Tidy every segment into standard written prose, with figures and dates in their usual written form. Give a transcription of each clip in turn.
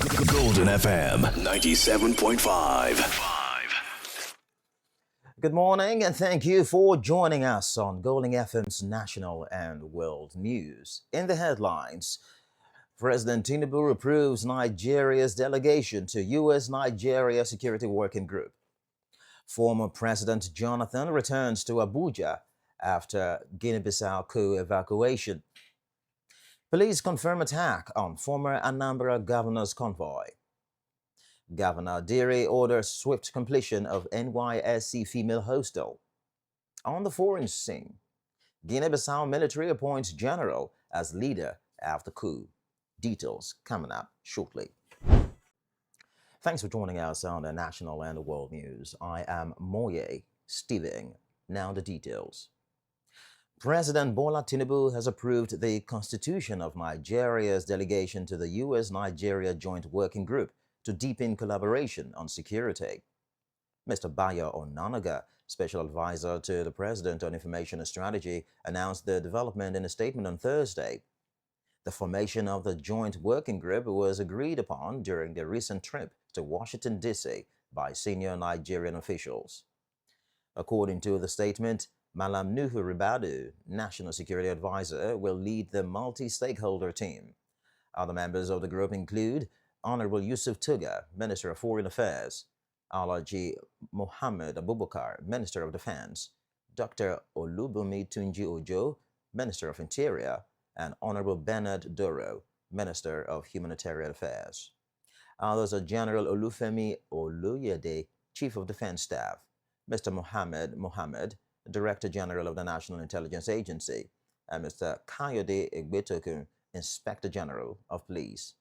Golden FM 97.5. Good morning and thank you for joining us on Golden FM's national and world news. In the headlines, President Tinubu approves Nigeria's delegation to U.S.-Nigeria Security Working Group. Former President Jonathan returns to Abuja after Guinea-Bissau coup evacuation. Police confirm attack on former Anambra governor's convoy. Governor Diri orders swift completion of NYSC female hostel. On the foreign scene, Guinea-Bissau military appoints general as leader after coup. Details coming up shortly. Thanks for joining us on the national and world news. I am Moye Steving. Now the details. President Bola Tinubu has approved the constitution of Nigeria's delegation to the U.S.-Nigeria Joint Working Group to deepen collaboration on security. Mr. Bayo Onanuga, Special Advisor to the President on Information and Strategy, announced the development in a statement on Thursday. The formation of the Joint Working Group was agreed upon during the recent trip to Washington, D.C. by senior Nigerian officials. According to the statement, Malam Nuhu Ribadu, National Security Advisor, will lead the multi-stakeholder team. Other members of the group include Honorable Yusuf Tuga, Minister of Foreign Affairs, Alhaji Mohammed Abubakar, Minister of Defense, Dr. Olubunmi Tunji Ojo, Minister of Interior, and Honorable Bernard Doro, Minister of Humanitarian Affairs. Others are General Olufemi Oluyede, Chief of Defense Staff, Mr. Mohammed, Director General of the National Intelligence Agency, and Mr. Kayode Egbetokun, Inspector General of Police.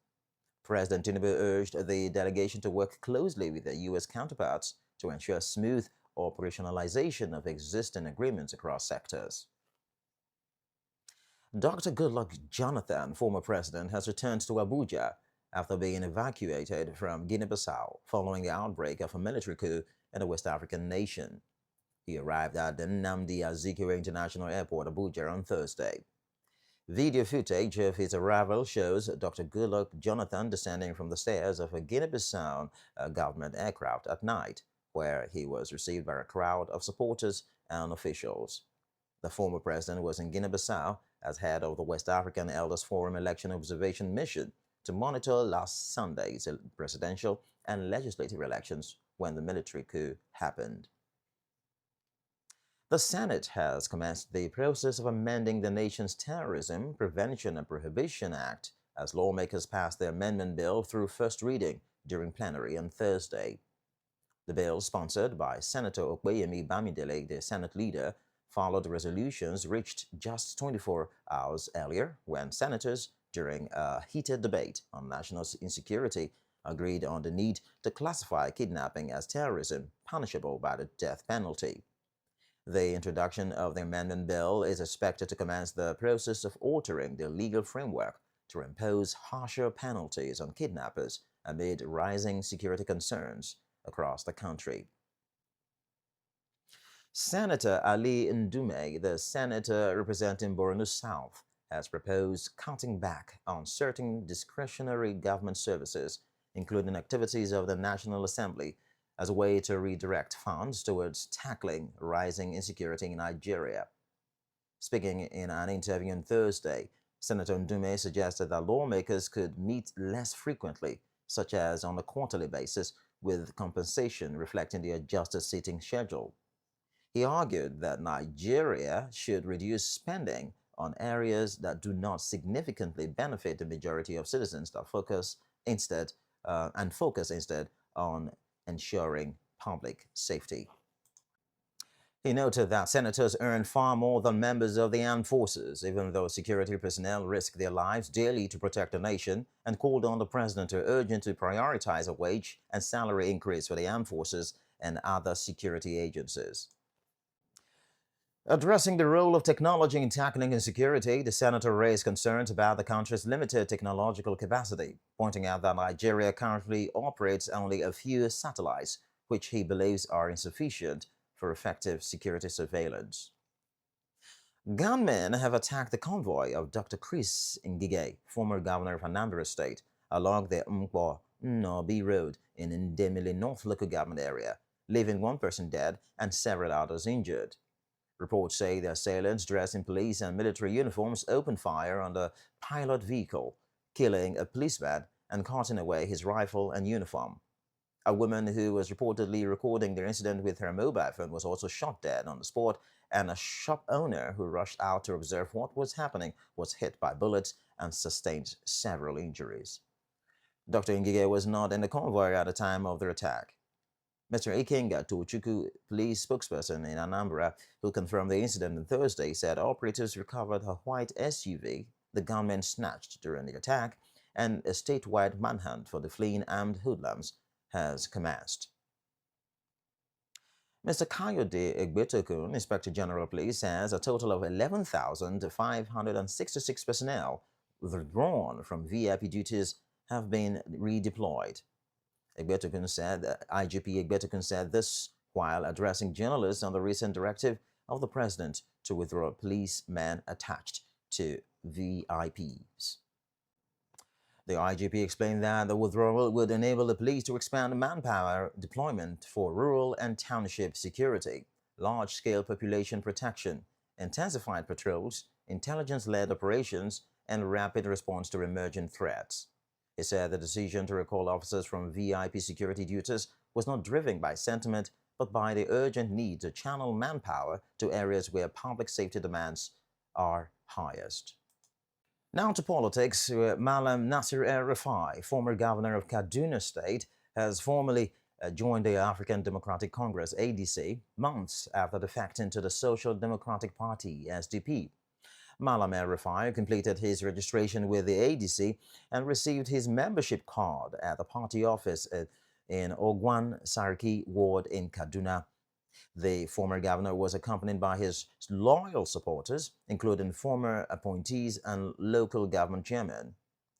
President Tinubu urged the delegation to work closely with their U.S. counterparts to ensure smooth operationalization of existing agreements across sectors. Dr. Goodluck Jonathan, former president, has returned to Abuja after being evacuated from Guinea-Bissau following the outbreak of a military coup in the West African nation. He arrived at the Nnamdi Azikiwe International Airport, Abuja, on Thursday. Video footage of his arrival shows Dr. Goodluck Jonathan descending from the stairs of a Guinea-Bissau government aircraft at night, where he was received by a crowd of supporters and officials. The former president was in Guinea-Bissau as head of the West African Elders Forum Election Observation Mission to monitor last Sunday's presidential and legislative elections when the military coup happened. The Senate has commenced the process of amending the nation's Terrorism Prevention and Prohibition Act as lawmakers pass the amendment bill through first reading during plenary on Thursday. The bill, sponsored by Senator Okpeyemi Bamidele, the Senate leader, followed resolutions reached just 24 hours earlier when senators, during a heated debate on national insecurity, agreed on the need to classify kidnapping as terrorism, punishable by the death penalty. The introduction of the amendment bill is expected to commence the process of altering the legal framework to impose harsher penalties on kidnappers amid rising security concerns across the country. Senator Ali Ndume, the senator representing Borno South, has proposed cutting back on certain discretionary government services, including activities of the National Assembly, as a way to redirect funds towards tackling rising insecurity in Nigeria. Speaking in an interview on Thursday, Senator Ndume suggested that lawmakers could meet less frequently, such as on a quarterly basis, with compensation reflecting the adjusted seating schedule. He argued that Nigeria should reduce spending on areas that do not significantly benefit the majority of citizens that focus instead on ensuring public safety. He noted that senators earn far more than members of the armed forces, even though security personnel risk their lives daily to protect the nation, and called on the president to urgently prioritize a wage and salary increase for the armed forces and other security agencies. Addressing the role of technology in tackling insecurity, the senator raised concerns about the country's limited technological capacity, pointing out that Nigeria currently operates only a few satellites, which he believes are insufficient for effective security surveillance. Gunmen have attacked the convoy of Dr. Chris Ngige, former governor of Anambra State, along the Mkpo Norby Road in Ndemili North local government area, leaving one person dead and several others injured. Reports say the assailants, dressed in police and military uniforms, opened fire on the pilot vehicle, killing a policeman and carting away his rifle and uniform. A woman who was reportedly recording the incident with her mobile phone was also shot dead on the spot, and a shop owner who rushed out to observe what was happening was hit by bullets and sustained several injuries. Dr. Ngige was not in the convoy at the time of the attack. Mr. Ikenga Tochuku, police spokesperson in Anambra, who confirmed the incident on Thursday, said operators recovered a white SUV the gunmen snatched during the attack, and a statewide manhunt for the fleeing armed hoodlums has commenced. Mr. Kayode Egbetokun, Inspector General of Police, says a total of 11,566 personnel withdrawn from VIP duties have been redeployed. IGP Egbetokun said this while addressing journalists on the recent directive of the president to withdraw policemen attached to VIPs. The IGP explained that the withdrawal would enable the police to expand manpower deployment for rural and township security, large-scale population protection, intensified patrols, intelligence-led operations, and rapid response to emerging threats. He said the decision to recall officers from VIP security duties was not driven by sentiment, but by the urgent need to channel manpower to areas where public safety demands are highest. Now to politics. Malam Nasir El-Rufai, former governor of Kaduna State, has formally joined the African Democratic Congress, ADC, months after defecting to the Social Democratic Party, SDP. Malam El-Rufai completed his registration with the ADC and received his membership card at the party office in Ogwan Sarki ward in Kaduna. The former governor was accompanied by his loyal supporters, including former appointees and local government chairmen.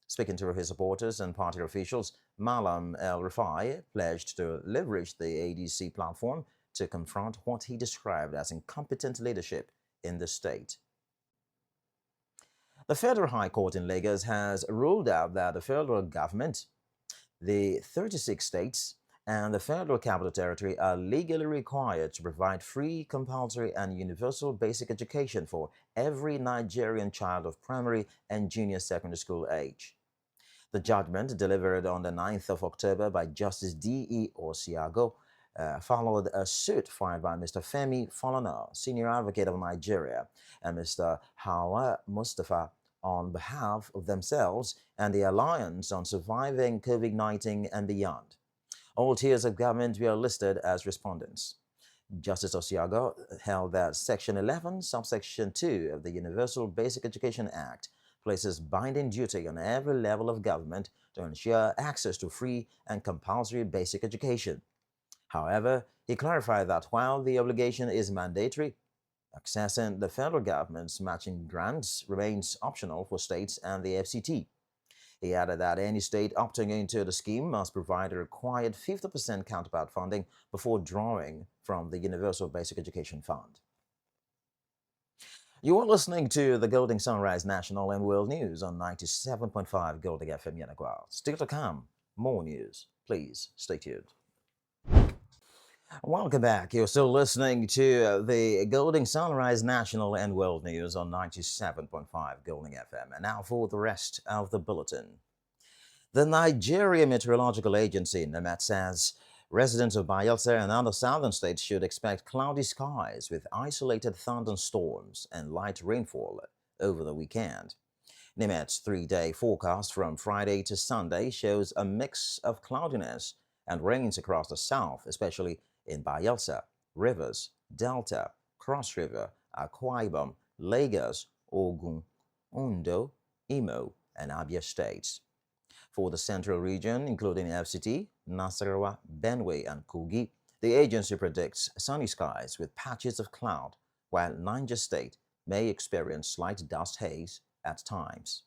Speaking to his supporters and party officials, Malam El-Rufai pledged to leverage the ADC platform to confront what he described as incompetent leadership in the state. The Federal High Court in Lagos has ruled out that the federal government, the 36 states, and the Federal Capital Territory are legally required to provide free, compulsory, and universal basic education for every Nigerian child of primary and junior secondary school age. The judgment, delivered on the 9th of October by Justice D.E. Osiago, followed a suit filed by Mr. Femi Falana, Senior Advocate of Nigeria, and Mr. Hawa Mustafa on behalf of themselves and the Alliance on Surviving COVID-19 and Beyond. All tiers of government were listed as respondents. Justice Osiago held that Section 11, Subsection 2 of the Universal Basic Education Act places binding duty on every level of government to ensure access to free and compulsory basic education. However, he clarified that while the obligation is mandatory, accessing the federal government's matching grants remains optional for states and the FCT. He added that any state opting into the scheme must provide a required 50% counterpart funding before drawing from the Universal Basic Education Fund. You are listening to the Golden Sunrise National and World News on 97.5 Golden FM Yanagwa. Still to come, more news. Please stay tuned. Welcome back. You're still listening to the Golden Sunrise National and World News on 97.5 Golden FM. And now for the rest of the bulletin. The Nigeria Meteorological Agency, NIMET, says residents of Bayelsa and other southern states should expect cloudy skies with isolated thunderstorms and light rainfall over the weekend. NIMET's 3-day forecast from Friday to Sunday shows a mix of cloudiness and rains across the south, especially in Bayelsa, Rivers, Delta, Cross River, Akwa Ibom, Lagos, Ogun, Ondo, Imo, and Abia states. For the central region, including FCT, Nasarawa, Benue, and Kogi, the agency predicts sunny skies with patches of cloud, while Niger State may experience slight dust haze at times.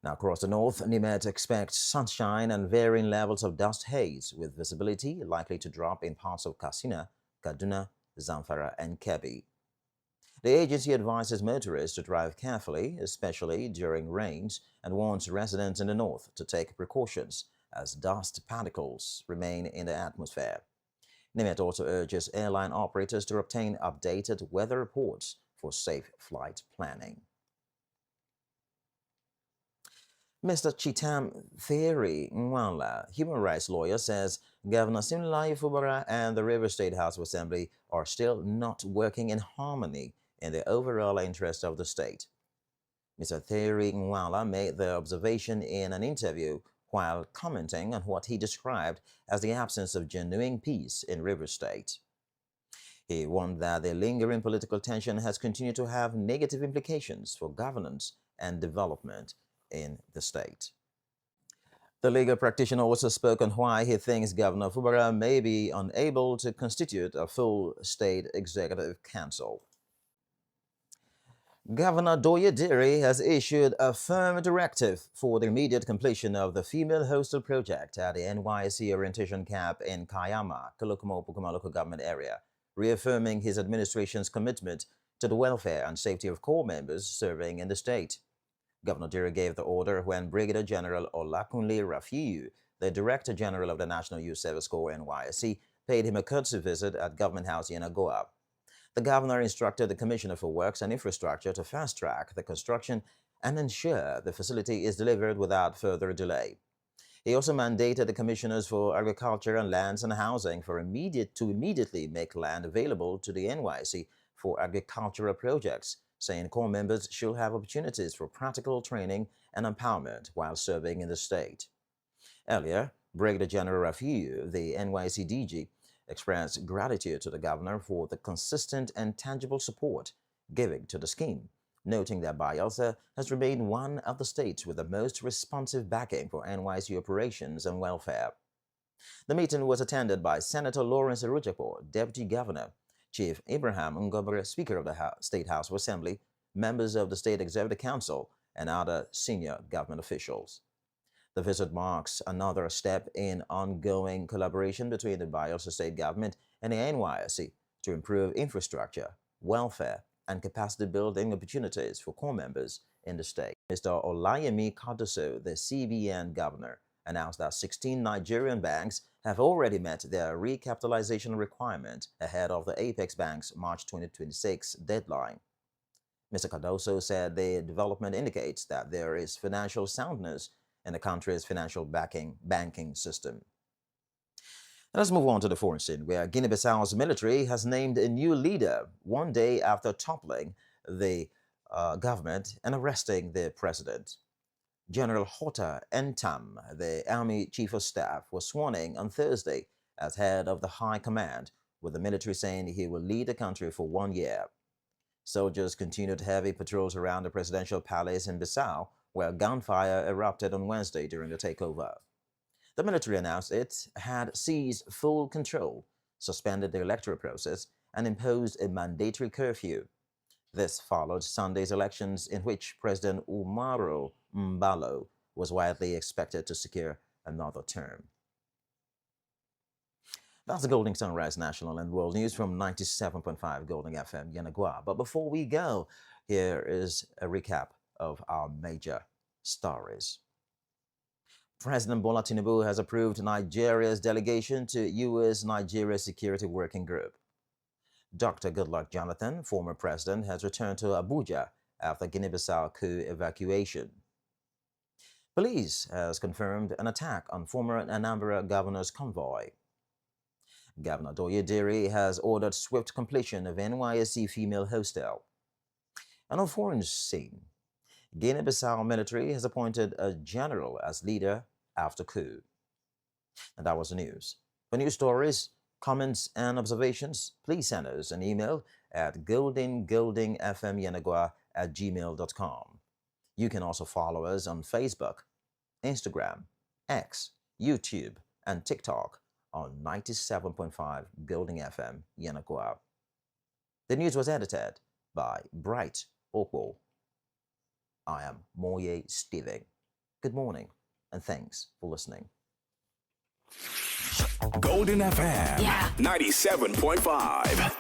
Now, across the north, NIMET expects sunshine and varying levels of dust haze, with visibility likely to drop in parts of Katsina, Kaduna, Zamfara, and Kebbi. The agency advises motorists to drive carefully, especially during rains, and warns residents in the north to take precautions as dust particles remain in the atmosphere. NIMET also urges airline operators to obtain updated weather reports for safe flight planning. Mr. Chitam Thierry Nwala, human rights lawyer, says Governor Siminalayi Fubara and the Rivers State House of Assembly are still not working in harmony in the overall interest of the state. Mr. Thierry Nwala made the observation in an interview while commenting on what he described as the absence of genuine peace in Rivers State. He warned that the lingering political tension has continued to have negative implications for governance and development in the state. The legal practitioner also spoke on why he thinks Governor Fubara may be unable to constitute a full state executive council. Governor Doye Diri has issued a firm directive for the immediate completion of the female hostel project at the NYSC orientation camp in Kayama, Kolokomo-Pukuma local government area, reaffirming his administration's commitment to the welfare and safety of corps members serving in the state. Governor Diri gave the order when Brigadier General Olakunle Rafiu, the Director General of the National Youth Service Corps NYSC, paid him a courtesy visit at Government House in Agoa. The governor instructed the Commissioner for Works and Infrastructure to fast-track the construction and ensure the facility is delivered without further delay. He also mandated the Commissioners for Agriculture and Lands and Housing to immediately make land available to the NYSC for agricultural projects, saying corps members should have opportunities for practical training and empowerment while serving in the state. Earlier, Brigadier General Rafiu, the NYSC DG, expressed gratitude to the governor for the consistent and tangible support given to the scheme, noting that Bayelsa has remained one of the states with the most responsive backing for NYSC operations and welfare. The meeting was attended by Senator Lawrence Erujakpo, Deputy Governor, Chief Abraham Ngobre, Speaker of the State House of Assembly, members of the State Executive Council, and other senior government officials. The visit marks another step in ongoing collaboration between the Bayelsa State Government and the NYSC to improve infrastructure, welfare, and capacity building opportunities for corps members in the state. Mr. Olayemi Kadoso, the CBN governor, announced that 16 Nigerian banks have already met their recapitalization requirement ahead of the Apex Bank's March 2026 deadline. Mr. Cardoso said the development indicates that there is financial soundness in the country's financial banking system. Let's move on to the foreign scene, where Guinea-Bissau's military has named a new leader one day after toppling the government and arresting the president. General Hota Entam, the Army Chief of Staff, was sworn in on Thursday as head of the High Command, with the military saying he will lead the country for 1 year. Soldiers continued heavy patrols around the presidential palace in Bissau, where gunfire erupted on Wednesday during the takeover. The military announced it had seized full control, suspended the electoral process, and imposed a mandatory curfew. This followed Sunday's elections, in which President Umaru Mbalo was widely expected to secure another term. That's the Golden Sunrise National and World News from 97.5 Golden FM Yenagoa. But before we go, here is a recap of our major stories. President Bola Tinubu has approved Nigeria's delegation to U.S.-Nigeria Security Working Group. Dr. Goodluck Jonathan, former president, has returned to Abuja after Guinea-Bissau coup evacuation. Police has confirmed an attack on former Anambra governor's convoy. Governor Doye Diri has ordered swift completion of NYSC female hostel. And on foreign scene, Guinea-Bissau military has appointed a general as leader after coup. And that was the news. For news stories, comments, and observations, please send us an email at goldenfmyenagoa@gmail.com. You can also follow us on Facebook, Instagram, X, YouTube, and TikTok on 97.5 Golden FM Yenagoa. The news was edited by Bright Okwo. I am Moye Steving. Good morning, and thanks for listening. Golden FM 97.5.